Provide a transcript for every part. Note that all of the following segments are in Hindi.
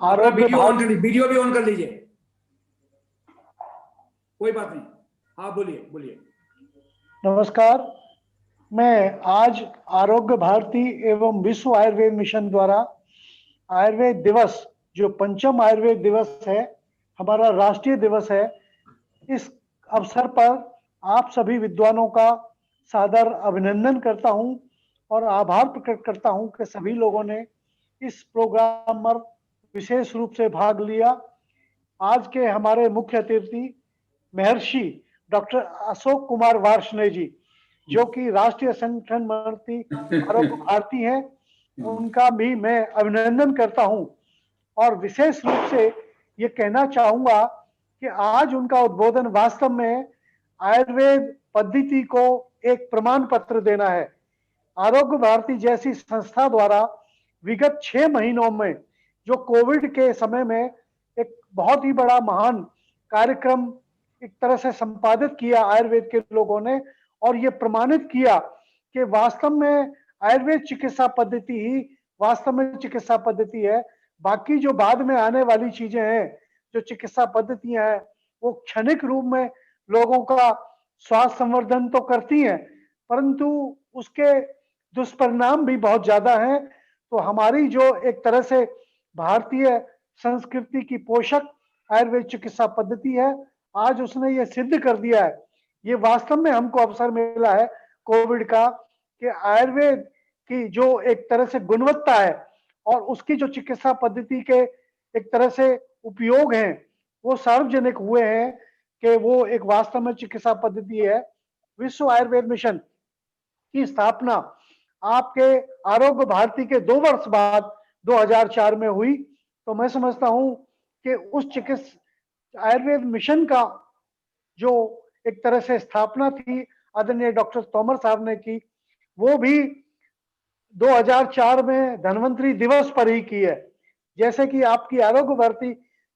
अपना आरोग्य वीडियो ऑन कर भारत लीजिए, वीडियो भी ऑन कर लीजिए, कोई बात नहीं। हाँ बोलिए बोलिए। नमस्कार। मैं आज आरोग्य भारती एवं विश्व आयुर्वेद मिशन द्वारा आयुर्वेद दिवस, जो पंचम आयुर्वेद दिवस है, हमारा राष्ट्रीय दिवस है, इस अवसर पर आप सभी विद्वानों का सादर अभिनंदन करता हूं और आभार प्रकट करता हूं कि सभी लोगों ने इस प्रोग्राम पर विशेष रूप से भाग लिया। आज के हमारे मुख्य अतिथि महर्षि डॉक्टर अशोक कुमार वार्ष्णेय जी, जो कि राष्ट्रीय संगठन मंत्री आरोग्य भारती हैं, उनका भी मैं अभिनंदन करता हूं और विशेष रूप से ये कहना चाहूंगा कि आज उनका उद्बोधन वास्तव में आयुर्वेद पद्धति को एक प्रमाण पत्र देना है। आरोग्य भारती जैसी संस्था द्वारा विगत 6 महीनों में जो कोविड के समय में एक बहुत ही बड़ा महान कार्यक्रम एक तरह से संपादित किया आयुर्वेद के लोगों ने, और ये प्रमाणित किया कि वास्तव में आयुर्वेद चिकित्सा पद्धति ही वास्तव में चिकित्सा पद्धति है। बाकी जो बाद में आने वाली चीजें हैं, जो चिकित्सा पद्धतियां हैं, वो क्षणिक रूप में लोगों का स्वास्थ्य संवर्धन तो करती हैं, परंतु उसके दुष्परिणाम भी बहुत ज्यादा हैं। तो हमारी जो एक तरह से भारतीय संस्कृति की पोषक आयुर्वेद चिकित्सा पद्धति है, आज उसने ये सिद्ध कर दिया है। ये वास्तव में हमको अवसर मिला है कोविड का कि आयुर्वेद की जो एक तरह से गुणवत्ता है और उसकी जो चिकित्सा पद्धति के एक तरह से उपयोग हैं, वो सार्वजनिक हुए हैं कि वो एक वास्तव में चिकित्सा पद्धति है। विश्व आयुर्वेद मिशन की स्थापना आपके आरोग्य भारती के 2 वर्ष बाद 2004 में हुई। तो मैं समझता हूं कि उस चिकित्सा आयुर्वेद मिशन का जो एक तरह से स्थापना थी आदरणीय डॉक्टर तोमर साहब ने की, वो भी 2004 में धन्वंतरी दिवस पर ही की है। जैसे कि आपकी आरोग्य भारती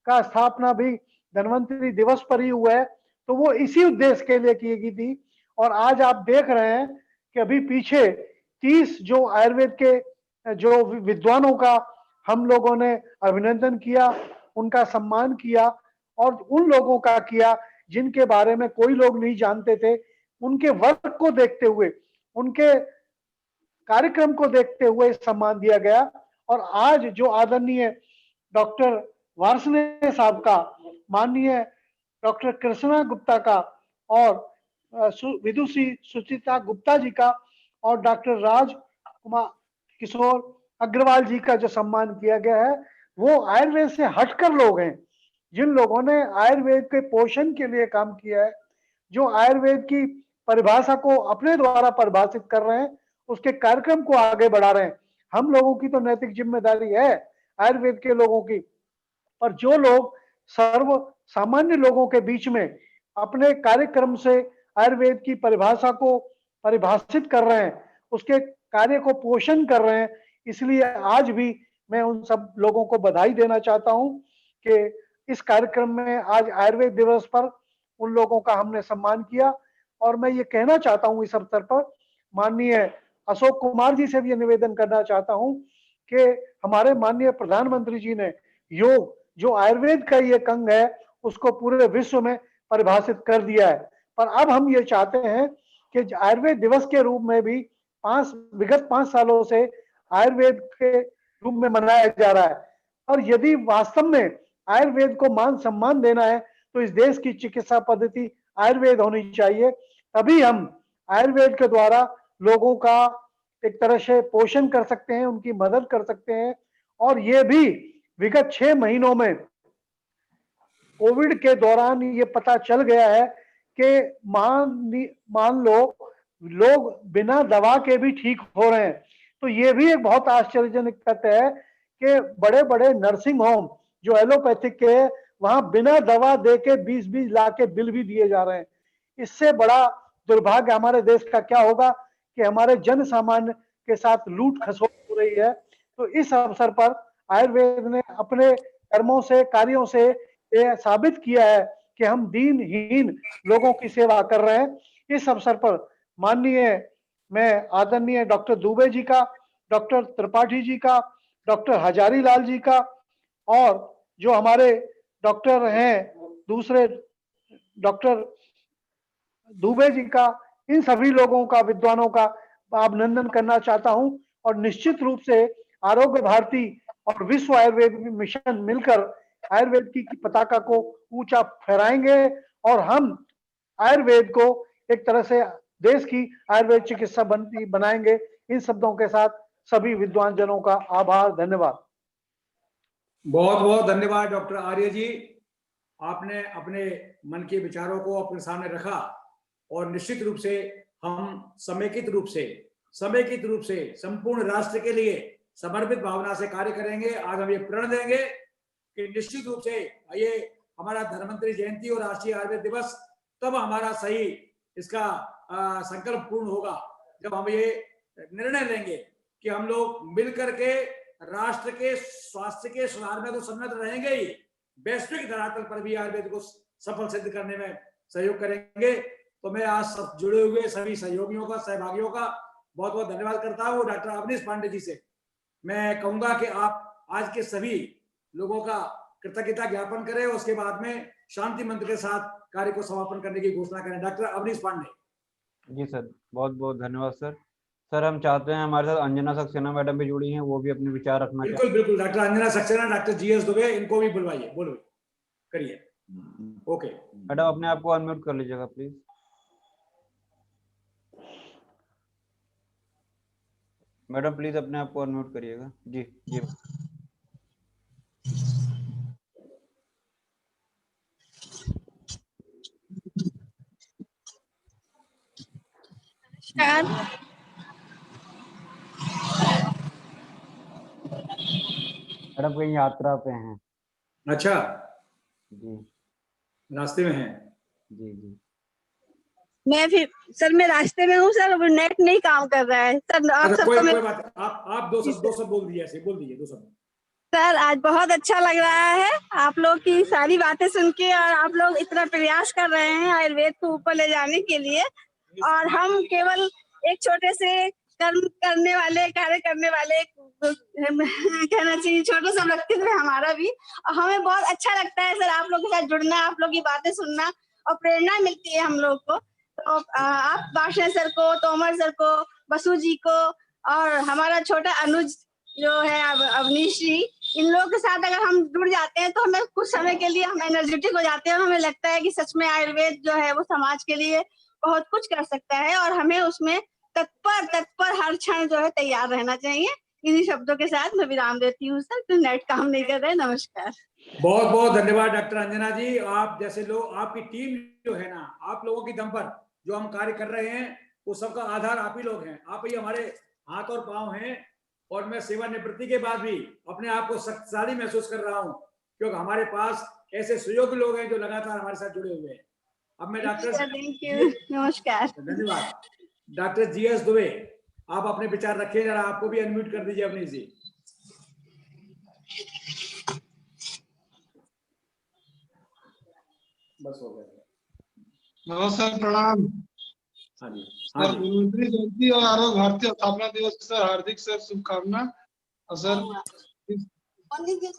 का स्थापना भी धन्वंतरी दिवस पर ही हुआ है, तो वो इसी उद्देश्य के लिए की गई थी। और आज आप देख रहे हैं कि अभी पीछे 30 जो आयुर्वेद के जो विद्वानों का हम लोगों ने अभिनंदन किया, उनका सम्मान किया और उन लोगों का किया जिनके बारे में कोई लोग नहीं जानते थे। उनके वर्क को देखते हुए, उनके कार्यक्रम को देखते हुए सम्मान दिया गया। और आज जो आदरणीय डॉक्टर वार्ष्णेय साहब का, माननीय डॉक्टर कृष्णा गुप्ता का और विदुषी सुचिता गुप्ता जी का और डॉक्टर राज कुमार किशोर अग्रवाल जी का जो सम्मान किया गया है, वो आयुर्वेद से हटकर लोग हैं, जिन लोगों ने आयुर्वेद के पोषण के लिए काम किया है, जो आयुर्वेद की परिभाषा को अपने द्वारा परिभाषित कर रहे हैं, उसके कार्यक्रम को आगे बढ़ा रहे हैं। हम लोगों की तो नैतिक जिम्मेदारी है आयुर्वेद के लोगों की, पर जो लोग सर्व सामान्य लोगों के बीच में अपने कार्यक्रम से आयुर्वेद की परिभाषा को परिभाषित कर रहे हैं, उसके कार्य को पोषण कर रहे हैं, इसलिए आज भी मैं उन सब लोगों को बधाई देना चाहता हूं कि इस कार्यक्रम में आज आयुर्वेद दिवस पर उन लोगों का हमने सम्मान किया। और मैं ये कहना चाहता हूं इस अवसर पर माननीय अशोक कुमार जी से भी निवेदन करना चाहता हूं कि हमारे माननीय प्रधानमंत्री जी ने योग, जो आयुर्वेद का ये अंग है, उसको पूरे विश्व में परिभाषित कर दिया है। पर अब हम ये चाहते हैं कि आयुर्वेद दिवस के रूप में भी विगत 5 सालों से आयुर्वेद के रूप में मनाया जा रहा है। और यदि वास्तव में आयुर्वेद को मान सम्मान देना है, तो इस देश की चिकित्सा पद्धति आयुर्वेद होनी चाहिए। तभी हम आयुर्वेद के द्वारा लोगों का एक तरह से पोषण कर सकते हैं, उनकी मदद कर सकते हैं। और ये भी विगत 6 महीनों में कोविड के दौरान ये पता चल गया है कि मान लो लोग बिना दवा के भी ठीक हो रहे हैं। तो ये भी एक बहुत आश्चर्यजनक तथ्य है कि बड़े बड़े नर्सिंग होम जो एलोपैथिक के हैं, वहां बिना दवा दे के 20-20 लाख के बिल भी दिए जा रहे हैं। इससे बड़ा दुर्भाग्य हमारे देश का क्या होगा कि हमारे जन सामान्य के साथ लूट खसोट हो रही है। तो इस अवसर पर आयुर्वेद ने अपने कर्मों से, कार्यों से ये साबित किया है कि हम दीनहीन लोगों की सेवा कर रहे हैं। इस अवसर पर माननीय मैं आदरणीय डॉक्टर दुबे जी का, डॉक्टर त्रिपाठी जी का, डॉक्टर हजारी लाल जी का और जो हमारे डॉक्टर हैं, दूसरे डॉक्टर दुबे जी का, इन सभी लोगों का, विद्वानों का अभिनंदन करना चाहता हूं। और निश्चित रूप से आरोग्य भारती और विश्व आयुर्वेद मिशन मिलकर आयुर्वेद की पताका को ऊंचा फहराएंगे और हम आयुर्वेद को एक तरह से देश की आयुर्वेद चिकित्सा बनाएंगे। इन शब्दों के साथ सभी विद्वान जनों का आभार, धन्यवाद। बहुत बहुत धन्यवाद डॉक्टर आर्य जी, आपने अपने मन के विचारों को अपने सामने रखा और निश्चित रूप से हम समेकित रूप से संपूर्ण राष्ट्र के लिए समर्पित भावना से कार्य करेंगे। आज हम ये प्रण देंगे कि निश्चित रूप से ये हमारा धन्वंतरि जयंती और राष्ट्रीय आयुर्वेद दिवस तब हमारा सही इसका संकल्प पूर्ण होगा जब हम ये निर्णय लेंगे कि हम लोग मिलकर के राष्ट्र के स्वास्थ्य के सुधार में तो सम्मिलित रहेंगे ही, वैश्विक धरातल पर भी आयुर्वेद को सफल सिद्ध करने में सहयोग करेंगे। तो मैं आज सब जुड़े हुए सभी सहयोगियों का, सहभागियों का बहुत बहुत धन्यवाद करता हूँ। डॉक्टर अवनीश पांडे जी से मैं कहूंगा कि आप आज के सभी लोगों का कृतज्ञता ज्ञापन करें, उसके बाद में शांति मंत्र के साथ कार्य को समापन करने की घोषणा करें। डॉक्टर अवनीश पांडे। जी सर, बहुत बहुत धन्यवाद सर। सर हम चाहते हैं हमारे साथ अंजना सक्सेना मैडम भी जुड़ी हैं, वो भी अपने विचार रखना चाहते हैं। बिल्कुल, doctor Anjana Saxena, doctor GS Dubey, इनको भी बुलवाइए, बोलो करिए। ओके मैडम, अपने आप को अनम्यूट कर लीजिएगा प्लीज। मैडम प्लीज अपने आप को अनम्यूट करिएगा। जी जी मैडम कहीं यात्रा पे हैं। अच्छा जी, रास्ते में हैं। जी जी मैं फिर सर मैं रास्ते में हूँ सर, नेट नहीं काम कर रहा है सर। आप अच्छा, सबको कोई बात, आप दो शब्द बोल दीजिए, ऐसे बोल दीजिए 2 शब्द। सर आज बहुत अच्छा लग रहा है आप लोग की सारी बातें सुन के, और आप लोग इतना प्रयास कर रहे हैं आयुर्वेद को ऊपर ले जाने के लिए, और हम केवल एक छोटे से कर्म करने वाले, कार्य करने वाले कहना चाहिए, छोटा सा व्यक्तित्व है हमारा भी। और हमें बहुत अच्छा लगता है सर आप लोग के साथ जुड़ना, आप लोग की बातें सुनना, और प्रेरणा मिलती है हम लोग को। तो आप बादशाह सर को, तोमर सर को, बसु जी को, और हमारा छोटा अनुज जो है अवनीश जी, इन लोगों के साथ अगर हम जुड़ जाते हैं तो हमें कुछ समय के लिए हम एनर्जेटिक हो जाते हैं, और हमें लगता है कि सच में आयुर्वेद जो है वो समाज के लिए बहुत कुछ कर सकता है, और हमें उसमें तत्पर हर क्षण जो है तैयार रहना चाहिए। इन्हीं शब्दों के साथ मैं विराम देती हूँ सर, तो नेट काम नहीं कर रहे। नमस्कार। बहुत बहुत धन्यवाद डॉक्टर अंजना जी। आप जैसे लोग, आपकी टीम जो है ना, आप लोगों की दम पर जो हम कार्य कर रहे हैं वो सबका आधार आप ही लोग हैं, आप ही हमारे हाथ और पांव हैं। और मैं सेवानिवृत्ति के बाद भी अपने आप को शक्तिशाली महसूस कर रहा हूँ, क्योंकि हमारे पास ऐसे सुयोग्य लोग हैं जो लगातार हमारे साथ जुड़े हुए हैं। अब मैं डॉक्टर, थैंक यू, नमस्कार, धन्यवाद। डॉक्टर जीएस दुबे, आप अपने विचार रखिए जरा, आपको भी अनम्यूट कर दीजिए अपनी जी। बस हो गया। नमस्कार, प्रणाम। हाँ जी, सर धन्वंतरि जयंती और आरोग्य भारती स्थापना दिवस की सर हार्दिक सर शुभकामना। और सर इस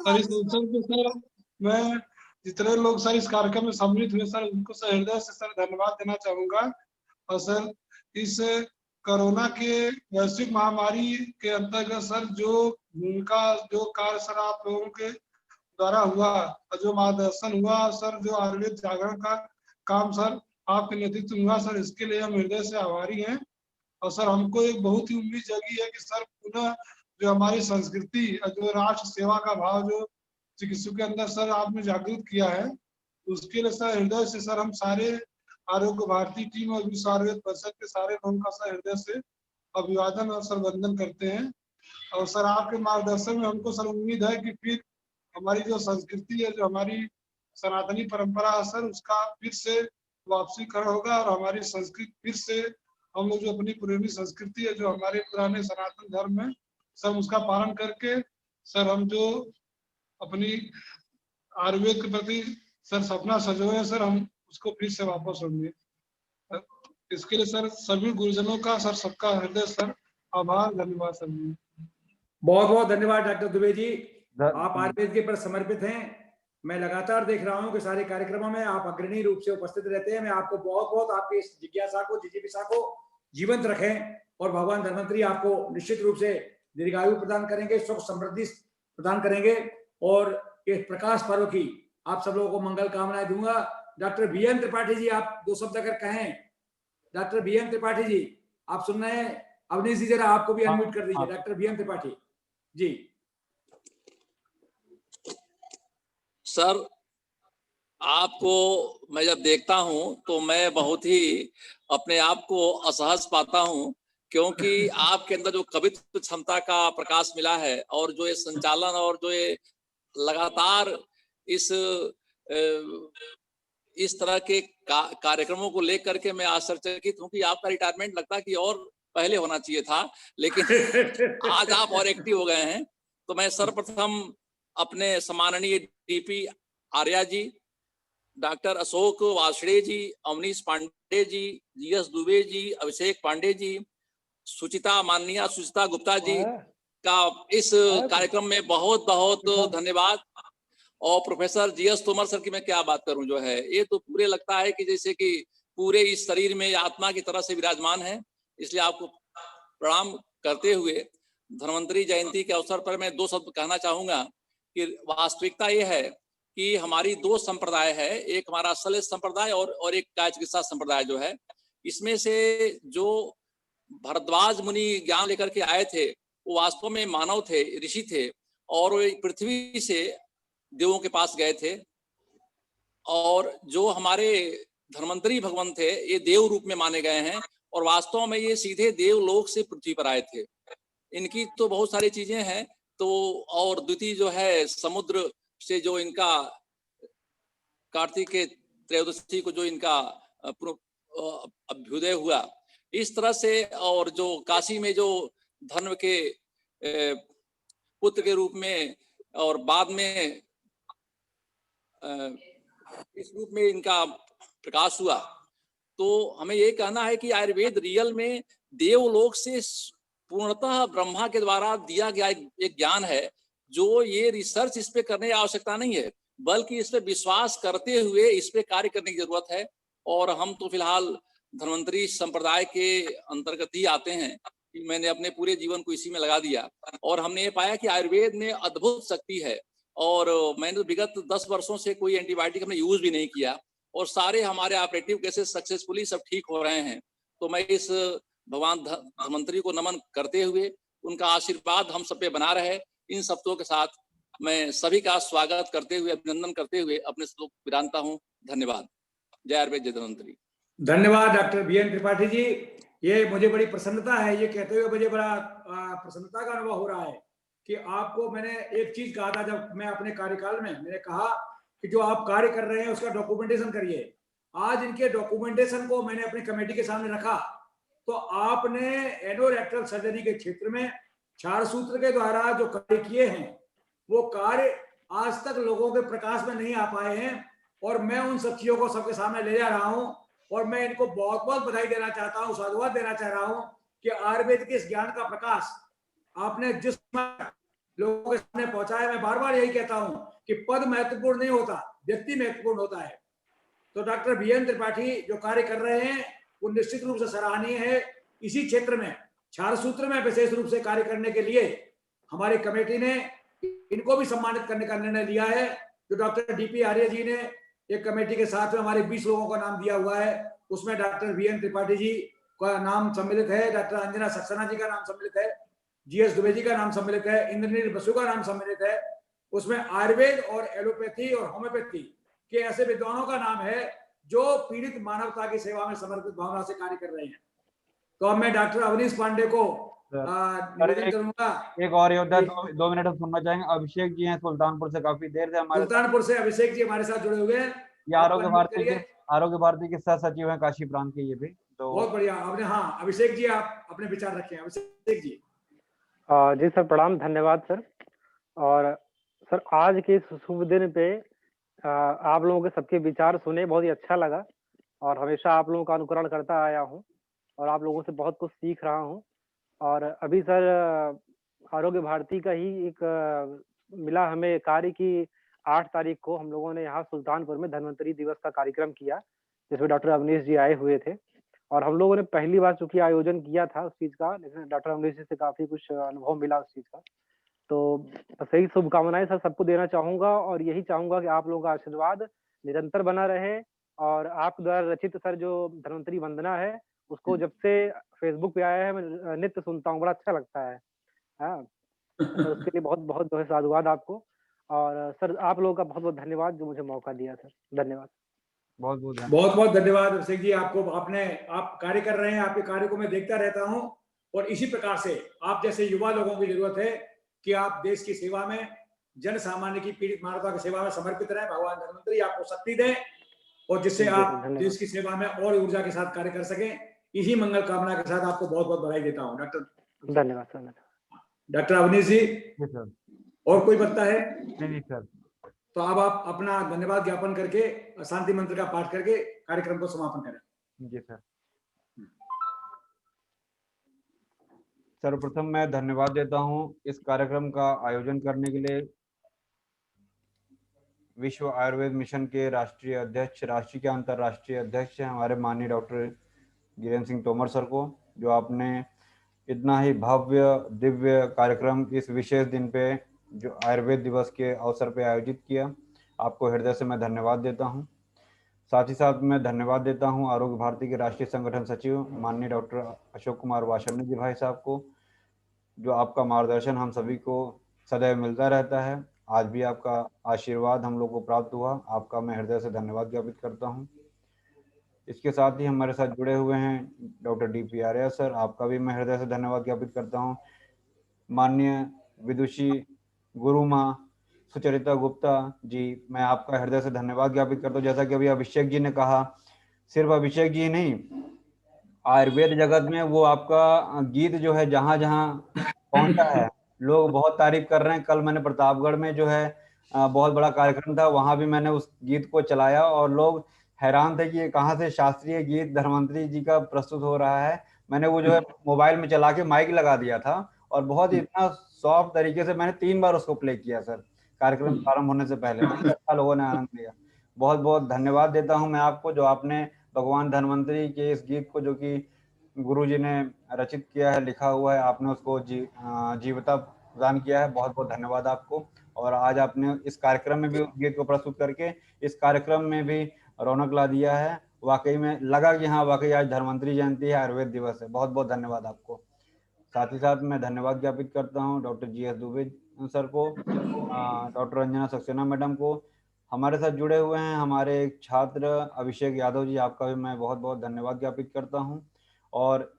अवसर पे सर मैं जितने लोग सर इस कार्यक्रम में सम्मिलित हुए सर उनको सर हृदय से सर धन्यवाद देना चाहूंगा। और सर इस कोरोना के वैश्विक महामारी के अंतर्गत सर जो भूमिका, जो कार्य सर आप लोगों के द्वारा हुआ और जो मार्गदर्शन हुआ सर, जो आयुर्वेद जागरण का काम सर आपके नेतृत्व में हुआ सर, इसके लिए हम हृदय से आभारी हैं। और सर हमको एक बहुत ही उम्मीद जगी है कि सर पुनः जो हमारी संस्कृति और जो राष्ट्र सेवा का भाव जो चिकित्सकों के अंदर सर आपने जागृत किया है, उसके लिए सर हृदय से सर हम सारे आरोग्य भारती टीम और विश्व आयुर्वेद परिषद के सारे लोगों का सर हृदय से अभिवादन और सर वंदन करते हैं। और सर आपके मार्गदर्शन में हमको सर उम्मीद है कि फिर हमारी जो संस्कृति है, जो हमारी सनातनी परंपरा है सर, उसका फिर से वापसीकरण होगा और हमारी संस्कृति फिर से, हम लोग जो अपनी पुरानी संस्कृति है, जो हमारे पुराने सनातन धर्म है सर, उसका पालन करके सर हम जो अपनी आयुर्वेद के प्रति सर सपना सजोए हैं सर, हम उसको फिर से वापस होंगे। इसके लिए सर सभी गुरुजनों का सर सबका हृदय सर आभार, धन्यवाद सर। बहुत बहुत धन्यवाद डॉक्टर दुबे जी। आप आयुर्वेद के पर समर्पित हैं। मैं लगातार देख रहा हूं कि सारे कार्यक्रमों में आप अग्रणी रूप से उपस्थित रहते हैं। मैं आपको बहुत बहुत आपकी इस जिज्ञासा को, जिज्ञासा को जीवंत रखें और भगवान धन्वंतरी आपको निश्चित रूप से दीर्घायु प्रदान करेंगे, सुख समृद्धि प्रदान करेंगे और इस प्रकाश पर्व की आप सब लोगों को मंगल कामनाएं दूंगा। डॉक्टर बीएन त्रिपाठी जी, आप 2 शब्द अगर कहें। डॉक्टर बीएन त्रिपाठी जी, आप सुन रहे हैं? अवनीश जी जरा आपको भी अनम्यूट कर दीजिए। Doctor BN Tripathi ji. Sir, आपको मैं जब देखता हूं तो मैं बहुत ही अपने आप को असहज पाता हूं, क्योंकि आपके अंदर जो कवित्व क्षमता का प्रकाश मिला है और जो ये संचालन और जो ये लगातार इस तरह के कार्यक्रमों को लेकर के मैं आश्चर्यचकित हूं कि आपका रिटायरमेंट लगता है कि और पहले होना चाहिए था, लेकिन आज आप और एक्टिव हो गए हैं। तो मैं सर्वप्रथम अपने सम्माननीय डीपी आर्या जी, डॉक्टर अशोक वासड़े जी, अवनीश पांडे जी, जीएस दुबे जी, अभिषेक पांडे जी, माननीय सुचिता गुप्ता जी का इस कार्यक्रम में बहुत बहुत धन्यवाद। और प्रोफेसर जीएस तोमर सर की मैं क्या बात करूं, जो है ये तो पूरे लगता है कि जैसे कि पूरे इस शरीर में आत्मा की तरह से विराजमान है। इसलिए आपको प्रणाम करते हुए धन्वंतरी जयंती के अवसर पर मैं 2 शब्द कहना चाहूंगा कि वास्तविकता ये है कि हमारी 2 संप्रदाय है, एक हमारा शल्य संप्रदाय और एक काया चिकित्सा संप्रदाय जो है। इसमें से जो भरद्वाज मुनि ज्ञान लेकर के आए थे वो वास्तव में मानव थे, ऋषि थे, और वो पृथ्वी से देवों के पास गए थे। और जो हमारे धन्वंतरी भगवान थे ये देव रूप में माने गए हैं और वास्तव में ये सीधे देवलोक से पृथ्वी पर आए थे। इनकी तो बहुत सारी चीजें हैं। तो और द्वितीय जो है समुद्र से जो इनका कार्तिक के त्रयोदशी को जो इनका अभ्युदय हुआ, इस तरह से, और जो काशी में जो धर्म के पुत्र के रूप में और बाद में इस रूप में इनका प्रकाश हुआ, तो हमें ये कहना है कि आयुर्वेद रियल में देवलोक से पूर्णतः ब्रह्मा के द्वारा दिया गया एक ज्ञान है, जो ये रिसर्च इस पे करने की आवश्यकता नहीं है, बल्कि इस पे विश्वास करते हुए इस पे कार्य करने की जरूरत है। और हम तो फिलहाल धन्वंतरी संप्रदाय के अंतर्गत ही आते हैं कि मैंने अपने पूरे जीवन को इसी में लगा दिया और हमने ये पाया कि आयुर्वेद में अद्भुत शक्ति है। और मैंने विगत 10 वर्षों से कोई एंटीबायोटिक हमने यूज भी नहीं किया और सारे हमारे ऑपरेटिव केसेस सक्सेसफुली सब ठीक हो रहे हैं। तो मैं इस भगवान धन्वंतरी को नमन करते हुए उनका आशीर्वाद हम सब पे बना रहे, इन शब्दों के साथ मैं सभी का स्वागत करते हुए, अभिनंदन करते हुए अपने श्लोक विरामता हूँ। धन्यवाद। जय आयुर्वेद, जय धन्वंतरी। धन्यवाद डॉक्टर बीएन त्रिपाठी जी। ये मुझे बड़ी प्रसन्नता है, ये कहते हुए मुझे बड़ा प्रसन्नता का अनुभव हो रहा है कि आपको मैंने एक चीज कहा था जब मैं अपने कार्यकाल में, मैंने कहा कि जो आप कार्य कर रहे हैं उसका डॉक्यूमेंटेशन करिए। आज इनके डॉक्यूमेंटेशन को मैंने अपनी कमेटी के सामने रखा तो आपने एनोरेक्टल सर्जरी के क्षेत्र में क्षार सूत्र के द्वारा जो कार्य किए हैं वो कार्य आज तक लोगों के प्रकाश में नहीं आ पाए हैं और मैं उन सब चीजों को सबके सामने ले जा रहा हूं और मैं इनको बहुत बहुत बधाई देना चाहता हूं, साधुवाद देना चाह रहा हूं कि आयुर्वेद के इस ज्ञान का प्रकाश आपने जिस लोगों के सामने पहुंचाया। मैं बार बार यही कहता हूं कि पद महत्वपूर्ण नहीं होता, व्यक्ति महत्वपूर्ण होता है। तो डॉक्टर बीएन त्रिपाठी जो कार्य कर रहे हैं वो निश्चित रूप से सराहनीय है। इसी क्षेत्र में क्षार सूत्र में विशेष रूप से कार्य करने के लिए हमारी कमेटी ने इनको भी सम्मानित करने का निर्णय लिया है। जो डॉक्टर डीपी आर्य जी ने एक कमेटी के साथ में हमारे 20 लोगों का नाम दिया हुआ है, उसमें डॉक्टर बीएन त्रिपाठी जी का नाम सम्मिलित है, डॉक्टर अंजना सक्सेना जी का नाम सम्मिलित है, जीएस दुबे जी का नाम सम्मिलित है, इंद्रनील बसु का नाम सम्मिलित है। उसमें आयुर्वेद और एलोपैथी और होम्योपैथी के ऐसे विद्वानों का नाम है जो पीड़ित मानवता की सेवा में समर्पित भावना से कार्य कर रहे हैं। तो अब मैं डॉक्टर अवनीश पांडे को निवेदन करूंगा। एक और योद्धा 2 मिनट हम सुनना चाहेंगे। अभिषेक जी हैं सुल्तानपुर से, काफी देर से हमारे सुल्तानपुर से अभिषेक जी हमारे साथ जुड़े हुए हैं। ये आरोग्य भारती के सह सचिव हैं काशी प्रांत के। ये भी तो बहुत बढ़िया आपने, हाँ अभिषेक जी आप अपने विचार रखें। अभिषेक जी। जी सर, प्रणाम, धन्यवाद सर। और सर आज के शुभ दिन पे आप लोगों के सबके विचार सुने, बहुत ही अच्छा लगा और हमेशा आप लोगों का अनुकरण करता आया हूँ और आप लोगों से बहुत कुछ सीख रहा हूँ। और अभी सर आरोग्य भारती का ही एक मिला हमें कार्य की 8 तारीख को हम लोगों ने यहाँ सुल्तानपुर में धन्वंतरी दिवस का कार्यक्रम किया, जिसमें डॉक्टर अवनीश जी आए हुए थे। और हम लोगों ने पहली बार चूँकि आयोजन किया था उस चीज़ का, लेकिन डॉक्टर अवनीश जी से काफ़ी कुछ अनुभव मिला उस चीज़ का। तो बस यही शुभकामनाएँ सर सबको देना चाहूँगा और यही चाहूँगा कि आप लोगों का आशीर्वाद निरंतर बना रहे और आप द्वारा रचित सर जो धन्वंतरी वंदना है, उसको जब से फेसबुक पे आया है मैं नित्य सुनता हूँ, बड़ा अच्छा लगता है। हाँ, सर उसके लिए बहुत-बहुत जो है साधुवाद आपको और सर आप लोगों का बहुत-बहुत धन्यवाद जो मुझे मौका दिया सर। धन्यवाद। बहुत-बहुत धन्यवाद। बहुत बहुत धन्यवाद अभिषेक जी, आपको आप कार्य कर रहे हैं, आपके कार्य को मैं देखता रहता हूं और इसी प्रकार से आप जैसे युवा लोगों की जरूरत है कि आप देश की सेवा में, जन सामान्य की पीड़ित मानवता की सेवा में समर्पित रहें। भगवान धन्वंतरी आपको शक्ति दें और जिससे आप देश की सेवा में और ऊर्जा के साथ कार्य कर सकें। इसी मंगल कामना के साथ आपको बहुत बहुत बधाई देता हूँ डॉक्टर। धन्यवाद सर। डॉक्टर अवनीश जी, सर और कोई बता है? नहीं सर। तो अब आप अपना धन्यवाद ज्ञापन करके शांति मंत्र का पाठ करके कार्यक्रम को समापन करें। जी सर। सर्वप्रथम मैं धन्यवाद देता हूं इस कार्यक्रम का आयोजन करने के लिए विश्व आयुर्वेद मिशन के राष्ट्रीय अध्यक्ष, राष्ट्रीय के अंतर्राष्ट्रीय अध्यक्ष हैं हमारे माननीय डॉक्टर गिरिराज सिंह तोमर सर को, जो आपने इतना ही भव्य दिव्य कार्यक्रम इस विशेष दिन पे जो आयुर्वेद दिवस के अवसर पे आयोजित किया। आपको हृदय से मैं धन्यवाद देता हूं। साथ ही साथ मैं धन्यवाद देता हूं आरोग्य भारती के राष्ट्रीय संगठन सचिव माननीय डॉक्टर अशोक कुमार वासरनी जी भाई साहब को, जो आपका मार्गदर्शन हम सभी को सदैव मिलता रहता है। आज भी आपका आशीर्वाद हम लोग को प्राप्त हुआ, आपका मैं हृदय से धन्यवाद ज्ञापित करता हूं। इसके साथ ही हमारे साथ जुड़े हुए हैं डॉक्टर डी.पी. आर्या सर, आपका भी मैं हृदय से धन्यवाद ज्ञापित करता हूं। माननीय विदुषी गुरु माँ सुचरिता गुप्ता जी, मैं आपका हृदय से धन्यवाद ज्ञापित करता हूँ। जैसा कि अभी अभिषेक जी ने कहा, सिर्फ अभिषेक जी नहीं, आयुर्वेद जगत में वो आपका गीत जो है जहाँ जहाँ पहुंचा है, लोग बहुत तारीफ कर रहे हैं। कल मैंने प्रतापगढ़ में जो है बहुत बड़ा कार्यक्रम था, वहां भी मैंने उस गीत को चलाया और लोग हैरान थे कि ये कहाँ से शास्त्रीय गीत धन्वंतरी जी का प्रस्तुत हो रहा है। मैंने वो जो है मोबाइल में चला के माइक लगा दिया था और बहुत इतना सॉफ्ट तरीके से मैंने 3 बार उसको प्ले किया सर, कार्यक्रम प्रारंभ होने से पहले। बहुत अच्छा लोगों ने आनंद लिया। बहुत बहुत धन्यवाद देता हूँ मैं आपको, जो आपने भगवान धन्वंतरी के इस गीत को, जो कि गुरु जी ने रचित किया है, लिखा हुआ है, आपने उसको जीवता प्रदान किया है। बहुत बहुत धन्यवाद आपको। और आज आपने इस कार्यक्रम में भी उस गीत को प्रस्तुत करके इस कार्यक्रम में भी रौनक ला दिया है। वाकई में लगा कि हाँ, वाकई आज धन्वंतरी जयंती है, आयुर्वेद दिवस है। बहुत बहुत धन्यवाद आपको। साथ ही साथ मैं धन्यवाद ज्ञापित करता हूँ डॉक्टर जी.एस. दुबे सर को, डॉक्टर अंजना सक्सेना मैडम को। हमारे साथ जुड़े हुए हैं हमारे एक छात्र अभिषेक यादव जी, आपका भी मैं बहुत बहुत धन्यवाद ज्ञापित करता हूँ। और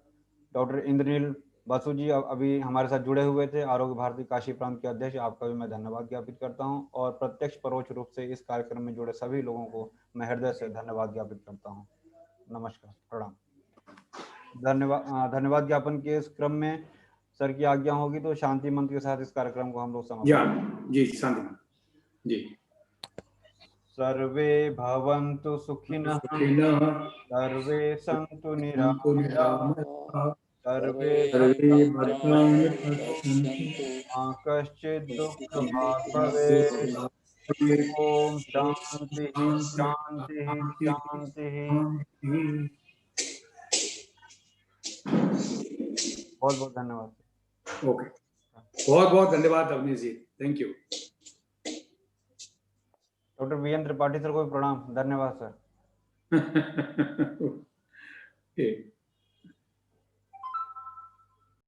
डॉक्टर इंद्रनील बसु जी अभी हमारे साथ जुड़े हुए थे, आरोग्य भारती काशी प्रांत के अध्यक्ष, आपका भी मैं धन्यवाद ज्ञापित करता हूं। और प्रत्यक्ष परोक्ष रूप से इस कार्यक्रम में जुड़े सभी लोगों को मैं हृदय से धन्यवाद ज्ञापित करता हूं। नमस्कार, प्रणाम। धन्यवाद ज्ञापन के इस क्रम में सर की आज्ञा होगी तो शांति मंत्र के साथ इस कार्यक्रम को हम लोग समाप्त। जी, शांति मंत्र जी। सर्वे भवन्तु सुखिनः, सर्वे सन्तु निरामयाः, सर्वे भद्राणि पश्यन्तु, मा कश्चित् दुःखभाग् भवेत्। ओम शांति शांति शांति। बहुत बहुत धन्यवाद। ओके, बहुत बहुत धन्यवाद Avneesh ji, thank you. Doctor VN Tripathi sir को भी प्रणाम, धन्यवाद सर।